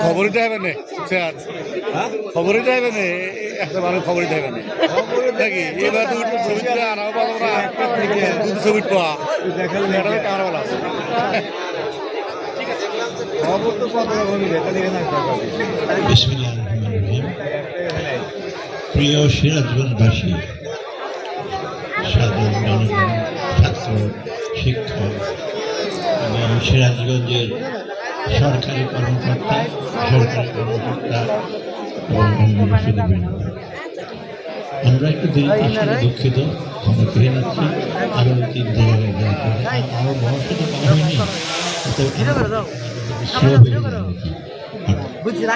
খবরই দেবে না খবরই দেবে না একটা মানুষ খবরই দেবে না নাকি এবার ছবি তুলে আনাও পাবো না দুটো ছবি পাওয়া ক্যামেরা বলা আছে প্রিয় সিরাজগঞ্জবাসী, সাধারণ জনগণ, ছাত্র, শিক্ষক এবং সিরাজগঞ্জের সরকারি কর্মকর্তা এবং অন্য সুদীবৃন্দ, আমরা একটু দেরিতে আসলে দুঃখিত, ক্ষমা করে নিচ্ছি। আরও 3 জায়গায় আরও ভরসাটা পাওয়া হয়নি।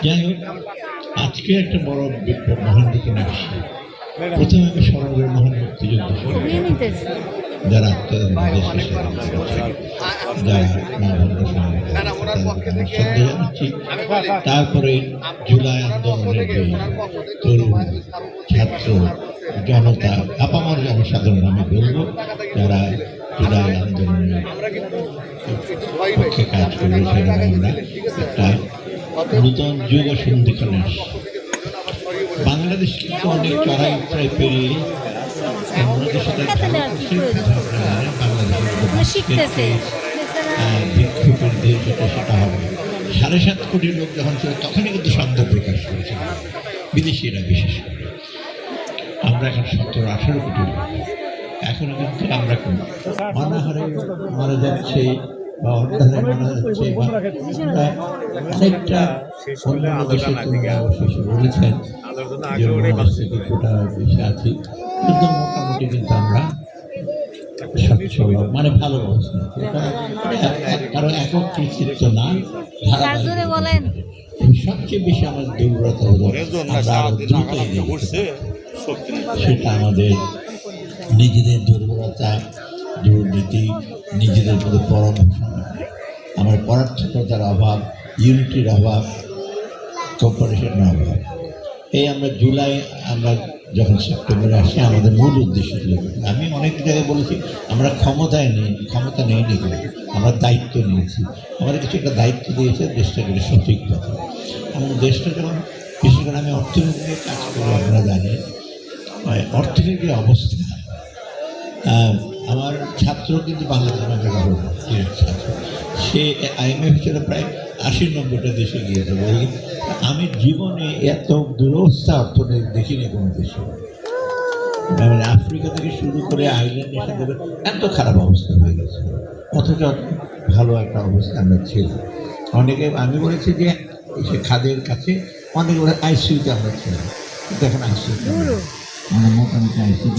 যাই হোক, আজকে একটা বড় মহান দিকে আসছে। প্রথমে আমি স্মরণ করি মহান মুক্তিযুদ্ধ যারা জানাচ্ছি। তারপরে জুলাই আন্দোলনের যে তরুণ ছাত্র জনতা, আপামর জনসাধারণ আমি বলবো, যারা জুলাই আন্দোলনের পক্ষে কাজ করেছেন, আমরা একটা নূতন যুগ সন্ধিক্ষণে আসছি। বাংলাদেশ কিন্তু অনেক চড়াই উত্তরাই পেরিয়ে বিক্ষোভের দেশ যেটা সেটা হবে। 7.5 কোটি লোক যখন ছিল তখনই কিন্তু সন্দেহ প্রকাশ করেছিল বিদেশিরা, বিশেষ করে। আমরা এখন 17-18 কোটি লোক, এখনো কিন্তু আমরা অনাহারে মারা যাচ্ছে বা অর্ধারে মারা যাচ্ছে বা অনেকটা অন্য দেশের তুলনায় অবশেষে বলেছেন যে মনস্থিতি কিছুটা বেশি আছি, কিন্তু মোটামুটি কিন্তু আমরা সচ্ছল মানে ভালো অবস্থা। কারো একক কৃতিত্ব না, সবচেয়ে বেশি আমাদের দুর্বলতা হলো সেটা আমাদের নিজেদের দুর্বলতা, দুর্নীতি, নিজেদের মধ্যে পরামর্শ, আমার পরার্থকতার অভাব, ইউনিটির অভাব, কোঅপারেশনের অভাব। এই আমরা জুলাই, আমরা যখন সেপ্টেম্বরে আসি, আমাদের মূল উদ্দেশ্য ছিল, আমি অনেক জায়গায় বলেছি, আমরা ক্ষমতা নেইনি, আমরা দায়িত্ব নিয়েছি। আমাদের কিছু একটা দায়িত্ব দিয়েছে দেশটাকে সঠিকভাবে, এবং দেশটা যখন, বিশেষ করে আমি অর্থনীতি নিয়ে কাজ করি, আপনারা জানেন অর্থনীতির অবস্থা। আমার ছাত্র কিন্তু বাংলাদেশের ছাত্র, সে IMF ছিল প্রায় 80-90টা দেশে গিয়েছে। আমি জীবনে এত দুরবস্থা অর্থনীতি দেখিনি কোনো দেশে, মানে আফ্রিকা থেকে শুরু করে আইল্যান্ডের সাথে এত খারাপ অবস্থা হয়ে গেছে, অথচ ভালো একটা অবস্থা আমরা ছিল। অনেকে, আমি বলেছি যে সে খাদের কাছে অনেক ICUতে আমরা ছিলাম, কিন্তু এখন ICU মানে মোটামুটি ICU